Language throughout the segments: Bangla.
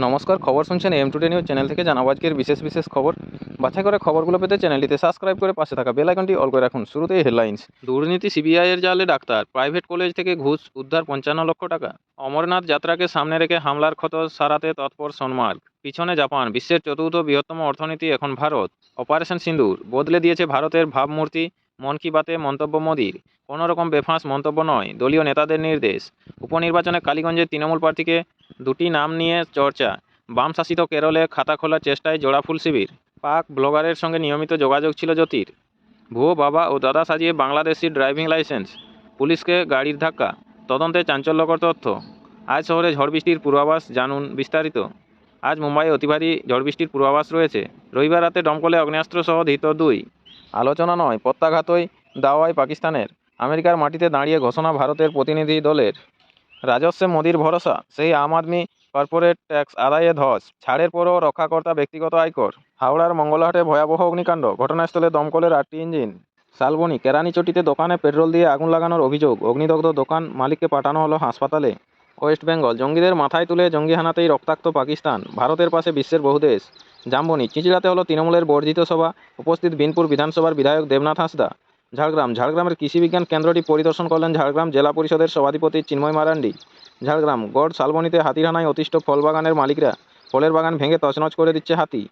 নমস্কার, খবর শুনছেন এম টুডে নিউজ চ্যানেল থেকে। জানাবো আজকের বিশেষ খবর। বাছাই করে খবরগুলো পেতে চ্যানেলটিতে সাবস্ক্রাইব করে পাশে থাকা বেল আইকনটি অল করে রাখুন। শুরুতেই হেডলাইন্স। দুর্নীতি, সিবিআই এর জালে ডাক্তার, প্রাইভেট কলেজ থেকে ঘুষ উদ্ধার 55 লক্ষ টাকা। অমরনাথ যাত্রাকে সামনে রেখে হামলার ক্ষত সারাতে তৎপর সোনমার্গ। পিছনে জাপান, বিশ্বের চতুর্থ বৃহত্তম অর্থনীতি এখন ভারত। অপারেশন সিন্দুর বদলে দিয়েছে ভারতের ভাবমূর্তি। মন কি বাতে মন্তব্য মোদির, কোনো রকম বেফাঁস মন্তব্য নয়, দলীয় নেতাদের নির্দেশ। উপনির্বাচনে কালীগঞ্জের তৃণমূল প্রার্থীকে দুটি নাম নিয়ে চর্চা। বাম শাসিত কেরলে খাতা খোলার চেষ্টায় জোড়াফুল শিবির। পাক ব্লগারের সঙ্গে নিয়মিত যোগাযোগ ছিল জ্যোতির। ভুয়ো বাবা ও দাদা সাজিয়ে বাংলাদেশি ড্রাইভিং লাইসেন্স, পুলিশকে গাড়ির ধাক্কা, তদন্তে চাঞ্চল্যকর তথ্য। আজ শহরে ঝড় বৃষ্টির পূর্বাভাস, জানুন বিস্তারিত। আজ মুম্বাইয়ে অতি ভারী ঝড় বৃষ্টির পূর্বাভাস রয়েছে। রবিবার রাতে দমকলে অগ্নেয়াস্ত্রসহ ধৃত 2। আলোচনা নয়, প্রত্যাঘাতই দাওয়ায় পাকিস্তানের। আমেরিকার মাটিতে দাঁড়িয়ে ঘোষণা ভারতের প্রতিনিধি দলের। রাজস্বে মোদির ভরসা, সেই আম আদমি কর্পোরেট ট্যাক্স আদায়ে ধস, ছাড়ের পরও রক্ষাকর্তা ব্যক্তিগত আয়কর। হাওড়ার মঙ্গলহাটে ভয়াবহ অগ্নিকাণ্ড, ঘটনাস্থলে দমকলের 8টি ইঞ্জিন। শালবনী, কেরানীচটিতে দোকানে পেট্রোল দিয়ে আগুন লাগানোর অভিযোগ, অগ্নিদগ্ধ দোকান মালিককে পাঠানো হলো হাসপাতালে। ওয়েস্ট বেঙ্গল, জঙ্গিদের মাথায় তুলে জঙ্গি হানাতেই রক্তাক্ত পাকিস্তান, ভারতের পাশে বিশ্বের বহু দেশ। জাম্বনি, চিচিড়াতে হলো তৃণমূলের বর্ধিত সভা, উপস্থিত বিনপুর বিধানসভার বিধায়ক দেবনাথ হাঁসদা। ঝাড়গ্রামের কৃষি বিজ্ঞান কেন্দ্রটি পরিদর্শন করলেন ঝাড়গ্রাম জেলা পরিষদের সভাধিপতি চিন্ময় মারান্ডি। ঝাড়গ্রাম গড় শালবনীতে হাতির হানায় অতিষ্ঠ ফল বাগানের মালিকরা, ফলের বাগান ভেঙে তছনছ করে দিচ্ছে হাতি।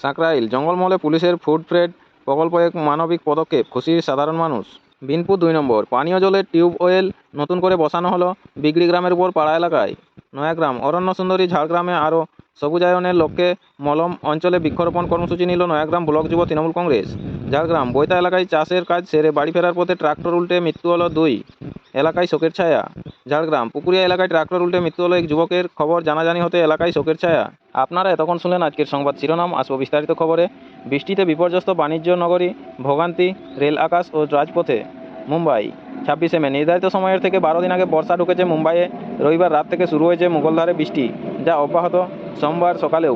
সাঁকরাইল, জঙ্গলমহলে পুলিশের ফুড ফ্রেড প্রকল্প এক মানবিক পদক্ষেপ, খুশি সাধারণ মানুষ। বিনপুর 2 নম্বর, পানীয় জলের টিউবওয়েল নতুন করে বসানো হলো বিগড়ি গ্রামের উপর পাড়া এলাকায়। নয়াগ্রাম, অরণ্য সুন্দরী ঝাড়গ্রামে আরও সবুজায়নের লক্ষ্যে মলম অঞ্চলে বৃক্ষরোপণ কর্মসূচি নিল নয়াগ্রাম ব্লক যুব তৃণমূল কংগ্রেস। ঝাড়গ্রাম বৈতা এলাকায় চাষের কাজ সেরে বাড়ি ফেরার পথে ট্রাক্টর উল্টে মৃত্যু হলো 2, এলাকায় শোকের ছায়া। ঝাড়গ্রাম পুকুরিয়া এলাকায় ট্রাক্টর উল্টে মৃত্যু হলো এক যুবকের, খবর জানাজানি হতে এলাকায় শোকের ছায়া। আপনারা এতক্ষণ শুনলেন আজকের সংবাদ শিরোনাম, আসবো বিস্তারিত খবরে। বৃষ্টিতে বিপর্যস্ত বাণিজ্য নগরী, ভোগান্তি রেল, আকাশ ও রাজপথে। মুম্বাই, 26 মে, নির্ধারিত সময়ের থেকে 12 দিন আগে বর্ষা ঢুকেছে মুম্বাইয়ে। রবিবার রাত থেকে শুরু হয়েছে মুষলধারে বৃষ্টি, যা অব্যাহত সোমবার সকালেও।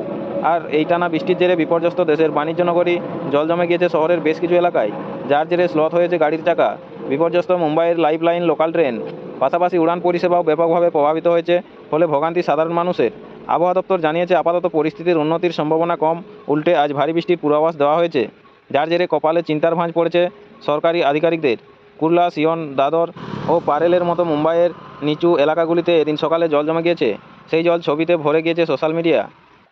আর এই টানা বৃষ্টির জেরে বিপর্যস্ত দেশের বাণিজ্য নগরী, জল জমে গিয়েছে শহরের বেশ কিছু এলাকায়, যার জেরে স্লথ হয়েছে গাড়ির চাকা। বিপর্যস্ত মুম্বাইয়ের লাইফলাইন লোকাল ট্রেন, পাশাপাশি উড়ান পরিষেবাও ব্যাপকভাবে প্রভাবিত হয়েছে, ফলে ভোগান্তি সাধারণ মানুষের। আবহাওয়া দপ্তর জানিয়েছে আপাতত পরিস্থিতির উন্নতির সম্ভাবনা কম, উল্টে আজ ভারী বৃষ্টির পূর্বাভাস দেওয়া হয়েছে, যার জেরে কপালে চিন্তার ভাঁজ পড়েছে সরকারি আধিকারিকদের। কুর্লা, সিয়ন, দাদর ও পারেলের মতো মুম্বাইয়ের নিচু এলাকাগুলিতে এদিন সকালে জল জমে গিয়েছে। সেই জল ছবিতে ভরে গিয়েছে সোশ্যাল মিডিয়া।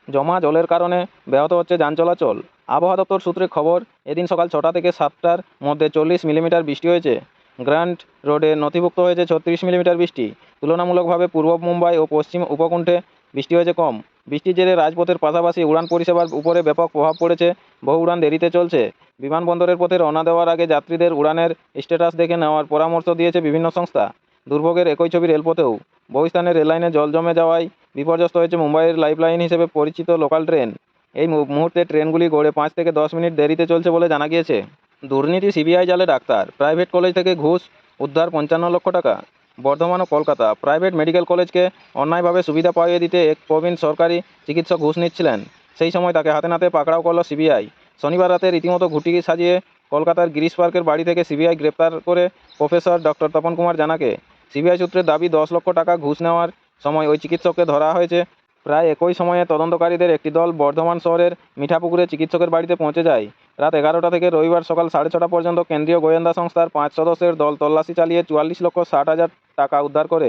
জমা জলের কারণে ব্যাহত হচ্ছে যান চলাচল। আবহাওয়া দপ্তর সূত্রে খবর, এদিন সকাল 6টা থেকে 7টার মধ্যে 40 মিলিমিটার বৃষ্টি হয়েছে। গ্র্যান্ড রোডে নথিভুক্ত হয়েছে 36 মিলিমিটার বৃষ্টি। তুলনামূলকভাবে পূর্ব মুম্বাই ও পশ্চিম উপকণ্ঠে বৃষ্টি হয়েছে কম। বৃষ্টির জেরে রাজপথের পাশাপাশি উড়ান পরিষেবার উপরে ব্যাপক প্রভাব পড়েছে। বহু উড়ান দেরিতে চলছে। বিমানবন্দরের পথে রওনা দেওয়ার আগে যাত্রীদের উড়ানের স্ট্যাটাস দেখে নেওয়ার পরামর্শ দিয়েছে বিভিন্ন সংস্থা। দুর্ভোগের একই ছবি রেলপথেও। বহু স্থানে রেললাইনে জল জমে যাওয়ায় বিপর্যস্ত হয়েছে মুম্বাইয়ের লাইফলাইন হিসেবে পরিচিত লোকাল ট্রেন। এই মুহূর্তে ট্রেনগুলি গড়ে 5 থেকে 10 মিনিট দেরিতে চলছে বলে জানা গিয়েছে। দুর্নীতি, সিবিআই জালে ডাক্তার, প্রাইভেট কলেজ থেকে ঘুষ উদ্ধার 55 লক্ষ টাকা। বর্ধমান ও কলকাতা, প্রাইভেট মেডিকেল কলেজকে অন্যায়ভাবে সুবিধা পাইয়ে দিতে এক প্রবীণ সরকারি চিকিৎসক ঘুষ নিচ্ছিলেন। সেই সময় তাকে হাতে নাতে পাকড়াও করল সিবিআই। শনিবার রাতে রীতিমতো ঘুঁটি সাজিয়ে কলকাতার গিরিশ পার্কের বাড়ি থেকে সিবিআই গ্রেপ্তার করে প্রফেসর ডক্টর তপন কুমার জানাকে। সিবিআই সূত্রের দাবি, 10 লক্ষ টাকা ঘুষ নেওয়ার সময় ওই চিকিৎসককে ধরা হয়েছে। প্রায় একই সময়ে তদন্তকারীদের একটি দল বর্ধমান শহরের মিঠাপুকুরে চিকিৎসকের বাড়িতে পৌঁছে যায়। রাত 11টা থেকে রবিবার সকাল 6:30 পর্যন্ত কেন্দ্রীয় গোয়েন্দা সংস্থার 5 সদস্যের দল তল্লাশি চালিয়ে 44,60,000 টাকা উদ্ধার করে।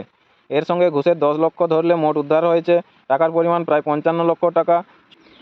এর সঙ্গে ঘুষের 10 লক্ষ ধরলে মোট উদ্ধার হয়েছে টাকার পরিমাণ প্রায় 55 লক্ষ টাকা।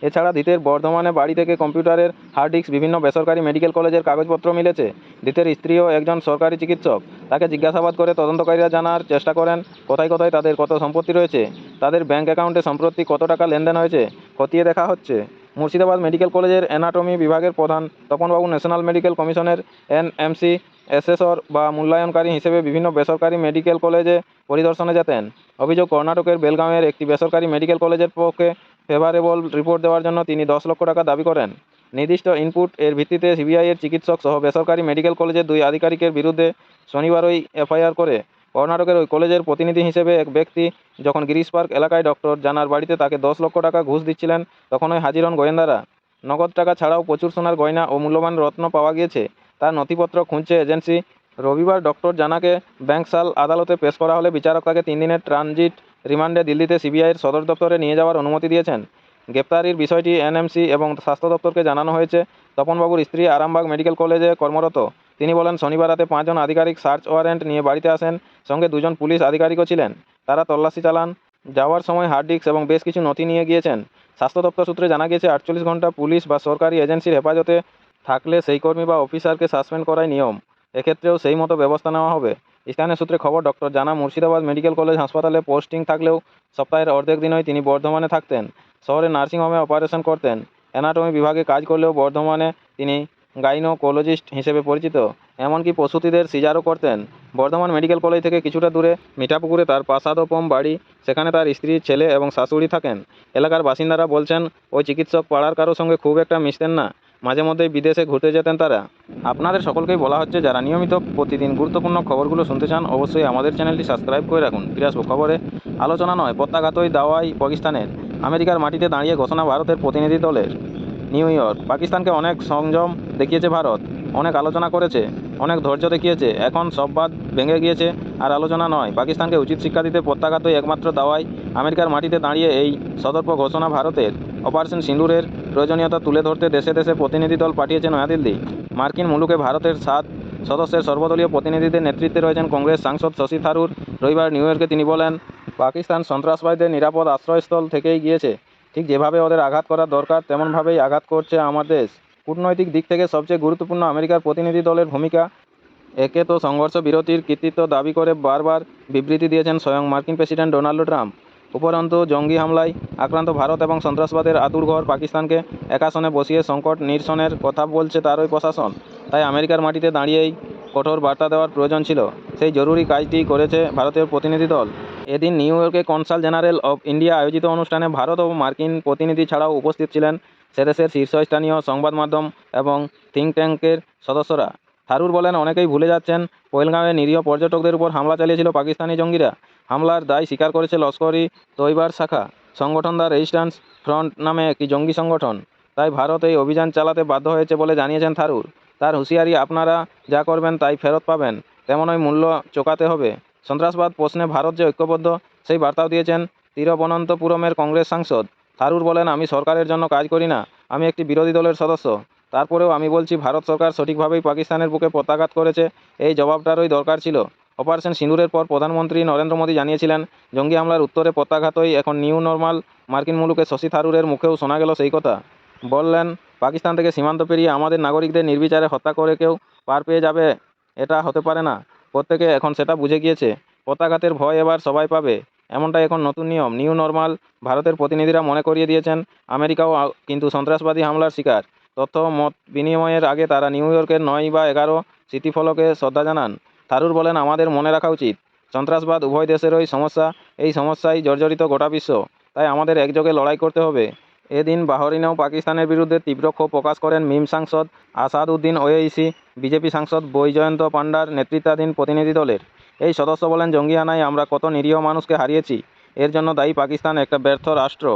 এছাড়া ধৃতের বর্ধমানে বাড়ি থেকে কম্পিউটারের হার্ড ডিস্ক, বিভিন্ন বেসরকারি মেডিকেল কলেজের কাগজপত্র মিলেছে। ধৃতের স্ত্রীও একজন সরকারি চিকিৎসক। তাকে জিজ্ঞাসাবাদ করে তদন্তকারীরা জানার চেষ্টা করেন কোথায় কোথায় তাদের কত সম্পত্তি রয়েছে, তাদের ব্যাংক অ্যাকাউন্টে সম্প্রতি কত টাকা লেনদেন হয়েছে খতিয়ে দেখা হচ্ছে। মুর্শিদাবাদ মেডিকেল কলেজের অ্যানাটমি বিভাগের প্রধান তপনবাবু ন্যাশনাল মেডিকেল কমিশনের এনএমসি অ্যাসেসর বা মূল্যায়নকারী হিসেবে বিভিন্ন বেসরকারি মেডিকেল কলেজে পরিদর্শনে যেতেন। অভিযোগ, কর্ণাটকের বেলগাঁওয়ের একটি বেসরকারি মেডিকেল কলেজের পক্ষে ফেভারেবল রিপোর্ট দেওয়ার জন্য তিনি 10 লক্ষ টাকা দাবি করেন। নির্দিষ্ট ইনপুট এর ভিত্তিতে সিবিআইয়ের চিকিৎসক সহ বেসরকারি মেডিকেল কলেজের 2 আধিকারিকের বিরুদ্ধে শনিবারই এফআইআর করে। কর্ণাটকের ওই কলেজের প্রতিনিধি হিসেবে এক ব্যক্তি যখন গিরিশ পার্ক এলাকায় ডক্টর জানার বাড়িতে তাকে 10 লক্ষ টাকা ঘুষ দিচ্ছিলেন, তখনই হাজির হন গোয়েন্দারা। নগদ টাকা ছাড়াও প্রচুর সোনার গয়না ও মূল্যবান রত্ন পাওয়া গিয়েছে, তার নথিপত্র খুঁজছে এজেন্সি। রবিবার ডক্টর জানাকে ব্যাংকশাল আদালতে পেশ করা হলে বিচারক তাকে 3 দিনের ট্রানজিট রিমান্ডে দিল্লিতে সিবিআইয়ের সদর দপ্তরে নিয়ে যাওয়ার অনুমতি দিয়েছেন। গ্রেপ্তারির বিষয়টি এনএমসি এবং স্বাস্থ্য দপ্তরকে জানানো হয়েছে। তপনবাবুর স্ত্রী আরামবাগ মেডিকেল কলেজে কর্মরত। তিনি বলেন, শনিবার রাতে 5 জন আধিকারিক সার্চ ওয়ারেন্ট নিয়ে বাড়িতে আসেন। সঙ্গে 2 জন পুলিশ আধিকারিকও ছিলেন। তারা তল্লাশি চালান। যাওয়ার সময় হার্ড ডিস্ক এবং বেশ কিছু নথি নিয়ে গিয়েছেন। স্বাস্থ্য দপ্তর সূত্রে জানা গিয়েছে, 48 ঘন্টা পুলিশ বা সরকারি এজেন্সির হেফাজতে থাকলে সেই কর্মী বা অফিসারকে সাসপেন্ড করাই নিয়ম। এক্ষেত্রেও সেই মতো ব্যবস্থা নেওয়া হবে। স্থানীয় সূত্রে খবর, ডক্টর জানা মুর্শিদাবাদ মেডিকেল কলেজ হাসপাতালে পোস্টিং থাকলেও সপ্তাহের অর্ধেক দিনই তিনি বর্ধমানে থাকতেন। শহরে নার্সিংহোমে অপারেশন করতেন। অ্যানাটমি বিভাগে কাজ করলেও বর্ধমানে তিনি গাইনোকোলজিস্ট হিসেবে পরিচিত। এমনকি প্রসূতিদের সিজারও করতেন। বর্ধমান মেডিকেল কলেজ থেকে কিছুটা দূরে মিঠাপুকুরে তার প্রাসাদোপম বাড়ি। সেখানে তার স্ত্রী, ছেলে এবং শাশুড়ি থাকেন। এলাকার বাসিন্দারা বলছেন, ওই চিকিৎসক পাড়ার কারোর সঙ্গে খুব একটা মিশতেন না। মাঝে মধ্যেই বিদেশে ঘুরতে যেতেন তারা। আপনাদের সকলকেই বলা হচ্ছে, যারা নিয়মিত প্রতিদিন গুরুত্বপূর্ণ খবরগুলো শুনতে চান, অবশ্যই আমাদের চ্যানেলটি সাবস্ক্রাইব করে রাখুন। ফিরে আসবো খবরে। আলোচনা নয়, প্রত্যাঘাতই দাওয়াই পাকিস্তানের। আমেরিকার মাটিতে দাঁড়িয়ে ঘোষণা ভারতের প্রতিনিধি দলের। নিউ ইয়র্ক, পাকিস্তানকে অনেক সংযম দেখিয়েছে ভারত। অনেক আলোচনা করেছে, অনেক ধৈর্য দেখিয়েছে। এখন সব বাদ ভেঙে গিয়েছে, আর আলোচনা নয়। পাকিস্তানকে উচিত শিক্ষা দিতে প্রত্যাঘাতই একমাত্র দাওয়াই। আমেরিকার মাটিতে দাঁড়িয়ে এই সতর্ক ঘোষণা ভারতের। অপারেশন সিঁদুরের প্রয়োজনীয়তা তুলে ধরতে দেশে দেশে প্রতিনিধি দল পাঠিয়েছে নয়াদিল্লি। মার্কিন মুলুকে ভারতের 7 সদস্যের সর্বদলীয় প্রতিনিধিদের নেতৃত্বে রয়েছেন কংগ্রেস সাংসদ শশী থারুর। রবিবার নিউ ইয়র্কে তিনি বলেন, পাকিস্তান সন্ত্রাসবাদীদের নিরাপদ আশ্রয়স্থল থেকেই গিয়েছে। ঠিক যেভাবে ওদের আঘাত করা দরকার, তেমনভাবেই আঘাত করছে আমার দেশ। কূটনৈতিক দিক থেকে সবচেয়ে গুরুত্বপূর্ণ আমেরিকার প্রতিনিধি দলের ভূমিকা। একে তো সংঘর্ষ বিরতির কৃতিত্ব দাবি করে বারবার বিবৃতি দিয়েছেন স্বয়ং মার্কিন প্রেসিডেন্ট ডোনাল্ড ট্রাম্প। উপরন্তু জঙ্গি হামলায় আক্রান্ত ভারত এবং সন্ত্রাসবাদের আঁতুড়ঘর পাকিস্তানকে একাসনে বসিয়ে সংকট নিরসনের কথা বলছে তারই প্রশাসন। তাই আমেরিকার মাটিতে দাঁড়িয়েই কঠোর বার্তা দেওয়ার প্রয়োজন ছিল। সেই জরুরি কাজটি করেছে ভারতীয় প্রতিনিধি দল। এদিন নিউ ইয়র্কে কনসাল জেনারেল অব ইন্ডিয়া আয়োজিত অনুষ্ঠানে ভারত ও মার্কিন প্রতিনিধি ছাড়াও উপস্থিত ছিলেন সেদেশের শীর্ষস্থানীয় সংবাদ মাধ্যম এবং থিঙ্ক ট্যাঙ্কের সদস্যরা। থারুর বলেন, অনেকেই ভুলে যাচ্ছেন, পহেলগাঁওয়ে নিরীহ পর্যটকদের উপর হামলা চালিয়েছিল পাকিস্তানি জঙ্গিরা। হামলার দায় স্বীকার করেছে লস্করি তৈবার শাখা সংগঠন দ্য রেজিস্ট্যান্স ফ্রন্ট নামে একটি জঙ্গি সংগঠন। তাই ভারত এই অভিযান চালাতে বাধ্য হয়েছে বলে জানিয়েছেন থারুর। তার হুঁশিয়ারি, আপনারা যা করবেন তাই ফেরত পাবেন, তেমনই মূল্য চোকাতে হবে। সন্ত্রাসবাদ প্রশ্নে ভারত যে ঐক্যবদ্ধ, সেই বার্তাও দিয়েছেন তিরুবনন্তপুরমের কংগ্রেস সাংসদ। থারুর বলেন, আমি সরকারের জন্য কাজ করি না, আমি একটি বিরোধী দলের সদস্য। তারপরেও আমি বলছি, ভারত সরকার সঠিকভাবেই পাকিস্তানের বুকে প্রত্যাঘাত করেছে। এই জবাবটারই দরকার ছিল। অপারেশন সিঁদুরের পর প্রধানমন্ত্রী নরেন্দ্র মোদী জানিয়েছিলেন, জঙ্গি হামলার উত্তরে প্রত্যাঘাতই এখন নিউ নর্মাল। মার্কিন মুলুকে শশী থারুরের মুখেও শোনা গেল সেই কথা। বললেন, পাকিস্তান থেকে সীমান্ত পেরিয়ে আমাদের নাগরিকদের নির্বিচারে হত্যা করে কেউ পার পেয়ে যাবে, এটা হতে পারে না। প্রত্যেকে এখন সেটা বুঝে গিয়েছে। প্রত্যাঘাতের ভয় এবার সবাই পাবে, এমনটাই এখন নতুন নিয়ম, নিউ নর্মাল। ভারতের প্রতিনিধিরা মনে করিয়ে দিয়েছেন, আমেরিকাও কিন্তু সন্ত্রাসবাদী হামলার শিকার। তথ্য মত বিনিময়ের আগে তারা নিউ ইয়র্কের 9 বা 11 স্মৃতিফলকে শ্রদ্ধা জানান। থারুর বলেন, আমাদের মনে রাখা উচিত, সন্ত্রাসবাদ উভয় দেশেরই সমস্যা। এই সমস্যায় জর্জরিত গোটা বিশ্ব। তাই আমাদের একযোগে লড়াই করতে হবে। এদিন বাহরিনেও পাকিস্তানের বিরুদ্ধে তীব্র ক্ষোভ প্রকাশ করেন মিম সাংসদ আসাদ উদ্দিন ওয়েইসি। বিজেপি সাংসদ বৈজয়ন্ত পান্ডার নেতৃত্বাধীন প্রতিনিধি দলের এই সদস্য বলেন, জঙ্গিহানায় আমরা কত নিরীহ মানুষকে হারিয়েছি, এর জন্য দায়ী পাকিস্তান, একটা ব্যর্থ রাষ্ট্র।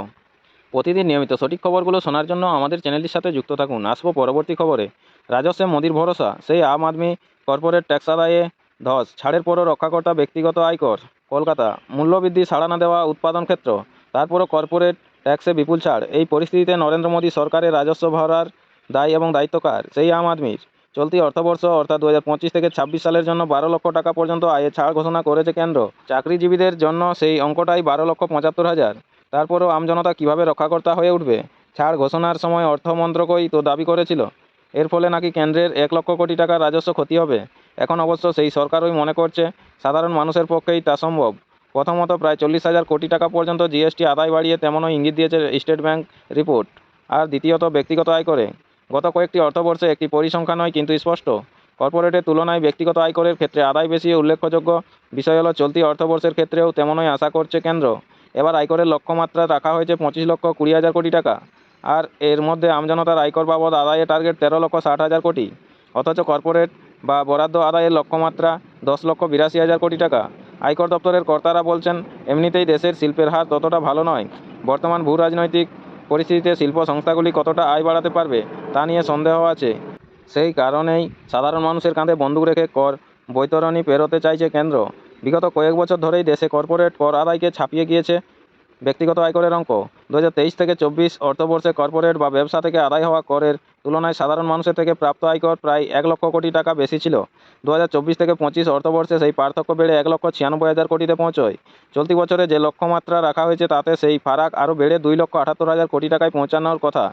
প্রতিদিন নিয়মিত সঠিক খবরগুলো শোনার জন্য আমাদের চ্যানেলটির সাথে যুক্ত থাকুন। আসবো পরবর্তী খবরে। রাজস্বে মোদির ভরসা, সেই আম আদমি কর্পোরেট ট্যাক্স আদায়ে ধস, ছাড়ের পরও রক্ষাকর্তা ব্যক্তিগত আয়কর। কলকাতা, মূল্যবৃদ্ধি ছাড়া না দেওয়া উৎপাদন ক্ষেত্র, তারপরও কর্পোরেট ট্যাক্সে বিপুল ছাড়। এই পরিস্থিতিতে নরেন্দ্র মোদী সরকারের রাজস্ব ভরার দায় এবং দায়িত্ব কার? সেই আম আদমির। চলতি অর্থবর্ষ অর্থাৎ 2025 থেকে 26 সালের জন্য 12 লক্ষ টাকা পর্যন্ত আয়ে ছাড় ঘোষণা করেছে কেন্দ্র। চাকরিজীবীদের জন্য সেই অঙ্কটাই 12,75,000। তারপরও আমজনতা কীভাবে রক্ষাকর্তা হয়ে উঠবে? ছাড় ঘোষণার সময় অর্থমন্ত্রকই তো দাবি করেছিল, এর ফলে নাকি কেন্দ্রের 1 লক্ষ কোটি টাকার রাজস্ব ক্ষতি হবে। এখন অবশ্য সেই সরকারই মনে করছে সাধারণ মানুষের পক্ষেই তা সম্ভব। প্রথমত, প্রায় 40,000 কোটি টাকা পর্যন্ত জিএসটি আদায় বাড়িয়ে তেমনই ইঙ্গিত দিয়েছে স্টেট ব্যাংক রিপোর্ট। আর দ্বিতীয়ত, ব্যক্তিগত আয়করে গত কয়েকটি অর্থবর্ষে একটি পরিসংখ্যান নয় কিন্তু স্পষ্ট, কর্পোরেটের তুলনায় ব্যক্তিগত আয়করের ক্ষেত্রে আদায় বেশি। উল্লেখযোগ্য বিষয় হলো, চলতি অর্থবর্ষের ক্ষেত্রেও তেমনই আশা করছে কেন্দ্র। এবার আয়করের লক্ষ্যমাত্রা রাখা হয়েছে 25,20,000 কোটি টাকা। আর এর মধ্যে আমজনতার আয়কর বাবদ আদায়ের টার্গেট 13,60,000 কোটি। অথচ কর্পোরেট বা বরাদ্দ আদায়ের লক্ষ্যমাত্রা 10,82,000 কোটি টাকা। আয়কর দপ্তরের কর্তারা বলছেন, এমনিতেই দেশের শিল্পের হার ততটা ভালো নয়। বর্তমান ভূ রাজনৈতিক পরিস্থিতিতে শিল্প সংস্থাগুলি কতটা আয় বাড়াতে পারবে তা নিয়ে সন্দেহ আছে। সেই কারণেই সাধারণ মানুষের কাঁধে বন্দুক রেখে কর বৈতরণী পেরোতে চাইছে কেন্দ্র। বিগত কয়েক বছর ধরেই দেশে কর্পোরেট কর আদায়কে ছাপিয়ে গিয়েছে ব্যক্তিগত আয়করের অঙ্ক। 2023 থেকে 24 অর্থবর্ষে কর্পোরেট বা ব্যবসা থেকে আদায় হওয়া করের তুলনায় সাধারণ মানুষের থেকে প্রাপ্ত আয়কর প্রায় 1 লক্ষ কোটি টাকা বেশি ছিল। 2024 থেকে 25 অর্থবর্ষে সেই পার্থক্য বেড়ে 1,96,000 কোটিতে পৌঁছয়। চলতি বছরে যে লক্ষ্যমাত্রা রাখা হয়েছে তাতে সেই ফারাক আরও বেড়ে 2,78,000 কোটি টাকায় পৌঁছানোর কথা।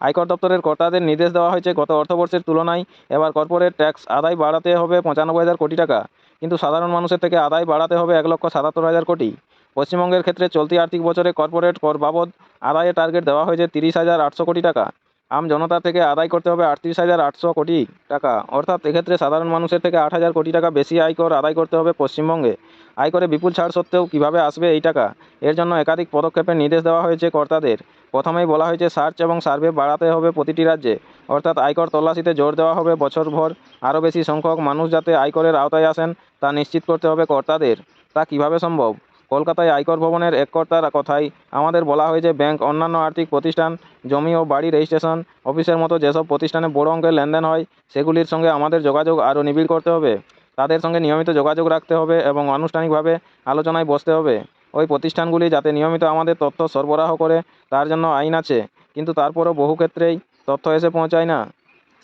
আয়কর দপ্তরের কর্তাদের নির্দেশ দেওয়া হয়েছে গত অর্থবর্ষের তুলনায় এবার কর্পোরেট ট্যাক্স আদায় বাড়াতে হবে 95,000 কোটি টাকা, কিন্তু সাধারণ মানুষের থেকে আদায় বাড়াতে হবে 1,77,000 কোটি। পশ্চিমবঙ্গের ক্ষেত্রে চলতি আর্থিক বছরে কর্পোরেট কর বাবদ আদায়ের টার্গেট দেওয়া হয়েছে 30,800 কোটি টাকা। আম জনতা থেকে আদায় করতে হবে 38,800 কোটি টাকা, অর্থাৎ এক্ষেত্রে সাধারণ মানুষের থেকে 8,000 কোটি টাকা বেশি আয়কর আদায় করতে হবে পশ্চিমবঙ্গে। আয়করে বিপুল ছাড় সত্ত্বেও কীভাবে আসবে এই টাকা, এর জন্য একাধিক পদক্ষেপের নির্দেশ দেওয়া হয়েছে কর্তাদের। প্রথমেই বলা হয়েছে সার্চ এবং সার্ভে বাড়াতে হবে প্রতিটি রাজ্যে, অর্থাৎ আয়কর তল্লাশিতে জোর দেওয়া হবে। বছরভর আরও বেশি সংখ্যক মানুষ যাতে আয়করের আওতায় আসেন তা নিশ্চিত করতে হবে কর্তাদের। তা কিভাবে সম্ভব? কলকাতায় আয়কর ভবনের এক কর্তার কথায় আমাদের বলা হয়েছে ব্যাংক, অন্যান্য আর্থিক প্রতিষ্ঠান, জমি ও বাড়ি রেজিস্ট্রেশন অফিসের মতো যেসব প্রতিষ্ঠানে বড় অঙ্কের লেনদেন হয় সেগুলির সঙ্গে আমাদের যোগাযোগ আরও নিবিড় করতে হবে। তাদের সঙ্গে নিয়মিত যোগাযোগ রাখতে হবে এবং আনুষ্ঠানিকভাবে আলোচনায় বসতে হবে। ওই প্রতিষ্ঠানগুলি যাতে নিয়মিত আমাদের তথ্য সরবরাহ করে তার জন্য আইন আছে, কিন্তু তারপরও বহু ক্ষেত্রেই তথ্য এসে পৌঁছায় না।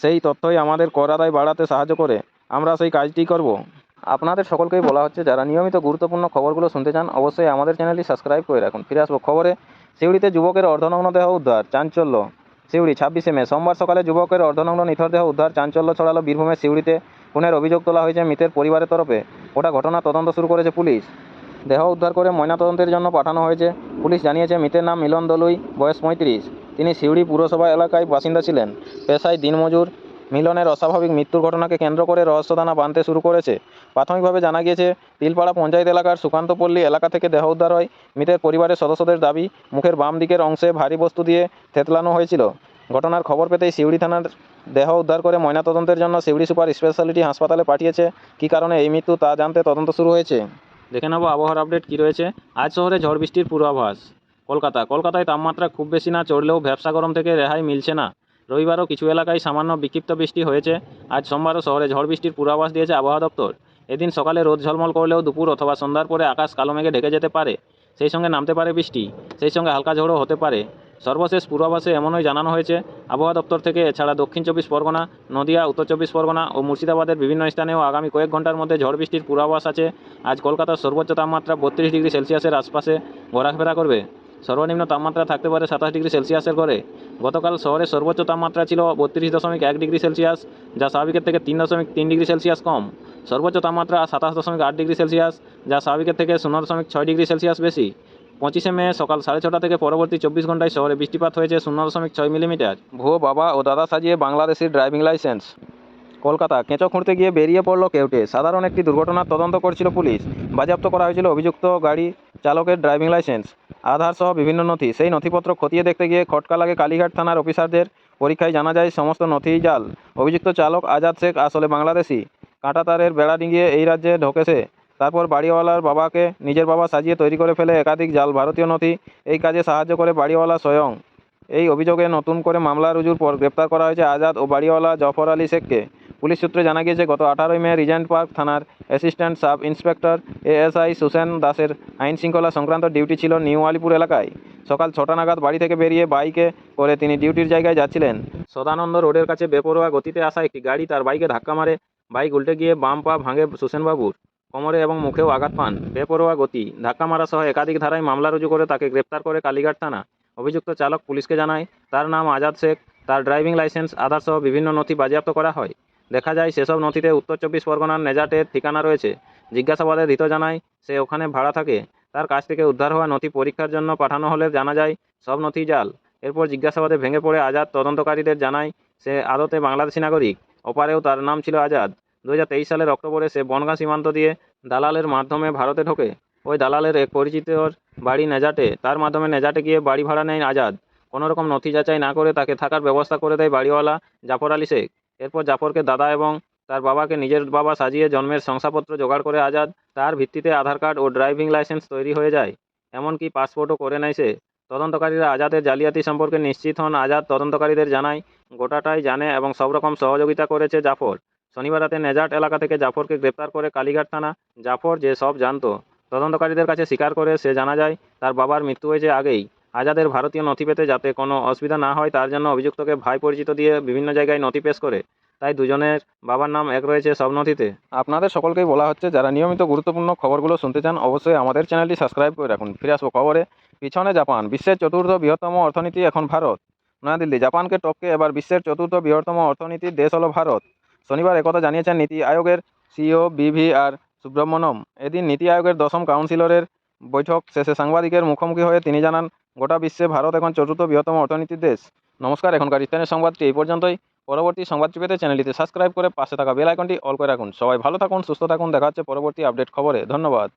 সেই তথ্যই আমাদের কর আদায় বাড়াতে সাহায্য করে। আমরা সেই কাজটি করব। আপনাদের সকলকেই বলা হচ্ছে যারা নিয়মিত গুরুত্বপূর্ণ খবরগুলো শুনতে চান অবশ্যই আমাদের চ্যানেলটি সাবস্ক্রাইব করে রাখুন। ফিরে আসবো খবরে। সিউড়িতে যুবকের অর্ধনগ্ন দেহ উদ্ধার, চাঞ্চল্য। সিউড়ি 26শে মে সোমবার সকালে যুবকের অর্ধনগ্ন নিথর দেহ উদ্ধার, চাঞ্চল্য ছড়ালো বীরভূমের সিউড়িতে। খুনের অভিযোগ তোলা হয়েছে মৃতের পরিবারের তরফে। ওটা ঘটনা তদন্ত শুরু করেছে পুলিশ। দেহ উদ্ধার করে ময়নাতদন্তের জন্য পাঠানো হয়েছে। পুলিশ জানিয়েছে মৃতের নাম মিলন দলুই, বয়স 35। তিনি সিউড়ি পুরসভা এলাকায় বাসিন্দা ছিলেন। পেশায় দিনমজুর। মিলনের অস্বাভাবিক মৃত্যুর ঘটনাকে কেন্দ্র করে রহস্যদানা বাঁধতে শুরু করেছে। প্রাথমিকভাবে জানা গিয়েছে তিলপাড়া পঞ্চায়েত এলাকার সুকান্তপল্লী এলাকা থেকে দেহ উদ্ধার হয়। মৃতের পরিবারের সদস্যদের দাবি মুখের বাম দিকের অংশে ভারী বস্তু দিয়ে থেতলানো হয়েছিল। ঘটনার খবর পেতেই সিউড়ি থানার দেহ উদ্ধার করে ময়নাতদন্তের জন্য সিউড়ি সুপার স্পেশালিটি হাসপাতালে পাঠিয়েছে। কী কারণে এই মৃত্যু তা জানতে তদন্ত শুরু হয়েছে। দেখে নেব আবহাওয়ার আপডেট কী রয়েছে। আজ শহরে ঝড় বৃষ্টির পূর্বাভাস। কলকাতায় তাপমাত্রা খুব বেশি না চড়লেও ভ্যাপসা গরম থেকে রেহাই মিলছে না। রবিবারও কিছু এলাকায় সামান্য বিক্ষিপ্ত বৃষ্টি হয়েছে। আজ সোমবারও শহরে ঝড় বৃষ্টির পূর্বাভাস দিয়েছে আবহাওয়া দপ্তর। এদিন সকালে রোদ ঝলমল করলেও দুপুর অথবা সন্ধ্যার পরে আকাশ কালো মেঘে ঢেকে যেতে পারে। সেই সঙ্গে নামতে পারে বৃষ্টি, সেই সঙ্গে হালকা ঝড়ও হতে পারে। সর্বশেষ পূর্বাভাসে এমনই জানানো হয়েছে আবহাওয়া দপ্তর থেকে। এছাড়া দক্ষিণ 24 পরগনা, নদিয়া, উত্তর 24 পরগনা ও মুর্শিদাবাদের বিভিন্ন স্থানেও আগামী কয়েক ঘন্টার মধ্যে ঝড় বৃষ্টির পূর্বাভাস আছে। আজ কলকাতার সর্বোচ্চ তাপমাত্রা 32 ডিগ্রি সেলসিয়াসের আশপাশে ঘোরাফেরা করবে। সর্বনিম্ন তাপমাত্রা থাকতে পারে 27 ডিগ্রি সেলসিয়াসের ঘরে। গতকাল শহরের সর্বোচ্চ তাপমাত্রা ছিল 32.1 ডিগ্রি সেলসিয়াস, যা স্বাভাবিকের থেকে 3.3 ডিগ্রি সেলসিয়াস কম। সর্বোচ্চ তাপমাত্রা 27.8 ডিগ্রি সেলসিয়াস, যা স্বাভাবিকের থেকে 0.6 ডিগ্রি সেলসিয়াস বেশি। 25শে মে সকাল 6:30 থেকে পরবর্তী 24 ঘন্টায় শহরে বৃষ্টিপাত হয়েছে 0.6 মিলিমিটার। ভুয়ো বাবা ও দাদা সাজিয়ে বাংলাদেশি ড্রাইভিং লাইসেন্স। কলকাতা কেঁচো খুঁড়তে গিয়ে বেরিয়ে পড়ল কেউটে। সাধারণ একটি দুর্ঘটনার তদন্ত করছিল পুলিশ। বাজেয়াপ্ত করা হয়েছিল অভিযুক্ত গাড়ি চালকের ড্রাইভিং লাইসেন্স, আধার সহ বিভিন্ন নথি। সেই নথিপত্র খতিয়ে দেখতে গিয়ে খটকা লাগে কালীঘাট থানার অফিসারদের। পরীক্ষায় জানা যায় সমস্ত নথিই জাল। অভিযুক্ত চালক আজাদ শেখ আসলে বাংলাদেশি। কাঁটাতারের বেড়া ডিঙিয়ে এই রাজ্যে ঢোকেছে। তারপর বাড়িওয়ালার বাবাকে নিজের বাবা সাজিয়ে তৈরি করে ফেলে একাধিক জাল ভারতীয় নথি। এই কাজে সাহায্য করে বাড়িওয়ালা স্বয়ং। এই অভিযোগে নতুন করে মামলা রুজুর পর গ্রেপ্তার করা হয়েছে আজাদ ও বাড়িওয়ালা জফর আলী শেখকে। পুলিশ সূত্রে জানা গিয়েছে গত 18 মে রিজেন্ট পার্ক থানার assistant sub inspector ASI Susena দাসের আইন শৃঙ্খলা সংক্রান্ত ডিউটি ছিল নিউ আলিপুর এলাকায়। সকাল 6টা নাগাদ বাড়ি থেকে বেরিয়ে বাইকে করে তিনি ডিউটির জায়গায় যাচ্ছিলেন। সদানন্দ রোডের কাছে বেপরোয়া গতিতে আসা একটি গাড়ি তার বাইকে ধাক্কা মারে। বাইক উল্টে গিয়ে বাম পা ভাঙে সুসেনবাবুর। কোমরে এবং মুখেও আঘাত পান। বেপরোয়া গতি, ধাক্কা মারা সহ একাধিক ধারায় মামলা রুজু করে তাকে গ্রেপ্তার করে কালীঘাট থানা। অভিযুক্ত চালক পুলিশকে জানায় তার নাম আজাদ শেখ। তার ড্রাইভিং লাইসেন্স, আধার সহ বিভিন্ন নথি বাজেয়াপ্ত করা হয়। দেখা যায় সেসব নথিতে উত্তর 24 পরগনার নেজাটের ঠিকানা রয়েছে। জিজ্ঞাসাবাদে ধৃত জানায় সে ওখানে ভাড়া থাকে। তার কাছ থেকে উদ্ধার হওয়া নথি পরীক্ষার জন্য পাঠানো হলে জানা যায় সব নথি জাল। এরপর জিজ্ঞাসাবাদে ভেঙে পড়ে আজাদ তদন্তকারীদের জানায় সে আদতে বাংলাদেশি নাগরিক। ওপারেও তার নাম ছিল আজাদ। 2023 সালের অক্টোবরে সে বনগাঁ সীমান্ত দিয়ে দালালের মাধ্যমে ভারতে ঢোকে। ওই দালালের এক পরিচিতর বাড়ি নেজাটে। তার মাধ্যমে নেজাটে গিয়ে বাড়ি ভাড়া নেয় আজাদ। কোনোরকম নথি যাচাই না করে তাকে থাকার ব্যবস্থা করে দেয় বাড়িওয়ালা জাফর আলী শেখ। এরপর জাফরকে দাদা এবং তার বাবাকে নিজের বাবা সাজিয়ে জন্মের শংসাপত্র জোগাড় করে আজাদ। তার ভিত্তিতে আধার কার্ড ও ড্রাইভিং লাইসেন্স তৈরি হয়ে যায়। এমনকি পাসপোর্টও করে নেয় সে। তদন্তকারীরা আজাদের জালিয়াতি সম্পর্কে নিশ্চিত হন। আজাদ তদন্তকারীদের জানায় গোটাটাই জানে এবং সব রকম সহযোগিতা করেছে জাফর। শনিবার রাতে নেজাট এলাকা থেকে জাফরকে গ্রেপ্তার করে কালীঘাট থানা। জাফর যে সব জানতো তদন্তকারীদের কাছে স্বীকার করে। সে জানা যায় তার বাবার মৃত্যু হয়েছে আগেই। আজাদের ভারতীয় নথি পেতে যাতে কোনো অসুবিধা না হয় তার জন্য অভিযুক্তকে ভাই পরিচিত দিয়ে বিভিন্ন জায়গায় নথি পেশ করে। তাই দুজনের বাবার নাম এক রয়েছে সব নথিতে। আপনাদের সকলকেই বলা হচ্ছে, যারা নিয়মিত গুরুত্বপূর্ণ খবরগুলো শুনতে চান অবশ্যই আমাদের চ্যানেলটি সাবস্ক্রাইব করে রাখুন। ফিরে আসবো খবরে। পিছনে জাপান, বিশ্বের চতুর্থ বৃহত্তম অর্থনীতি এখন ভারত। নয়াদিল্লি, জাপানকে টপকে এবার বিশ্বের চতুর্থ বৃহত্তম অর্থনীতির দেশ হলো ভারত। শনিবার একথা জানিয়েছেন নীতি আয়োগের সিইও বিভিআর সুব্রহ্মণ্যম। এদিন নীতি আয়োগের দশম কাউন্সিলরের বৈঠক শেষে সাংবাদিকের মুখোমুখি হয়ে তিনি জানান, গোটা বিশ্বে ভারত এখন চতুর্থ বৃহত্তম অর্থনীতির দেশ। নমস্কার, এখনকার স্থানীয় সংবাদটি এই পর্যন্তই। পরবর্তী সংবাদটি পেতে চ্যানেলটিতে সাবস্ক্রাইব করে পাশে থাকা বেল আইকনটি অল করে রাখুন। সবাই ভালো থাকুন, সুস্থ থাকুন। দেখা হচ্ছে পরবর্তী আপডেট খবরে। ধন্যবাদ।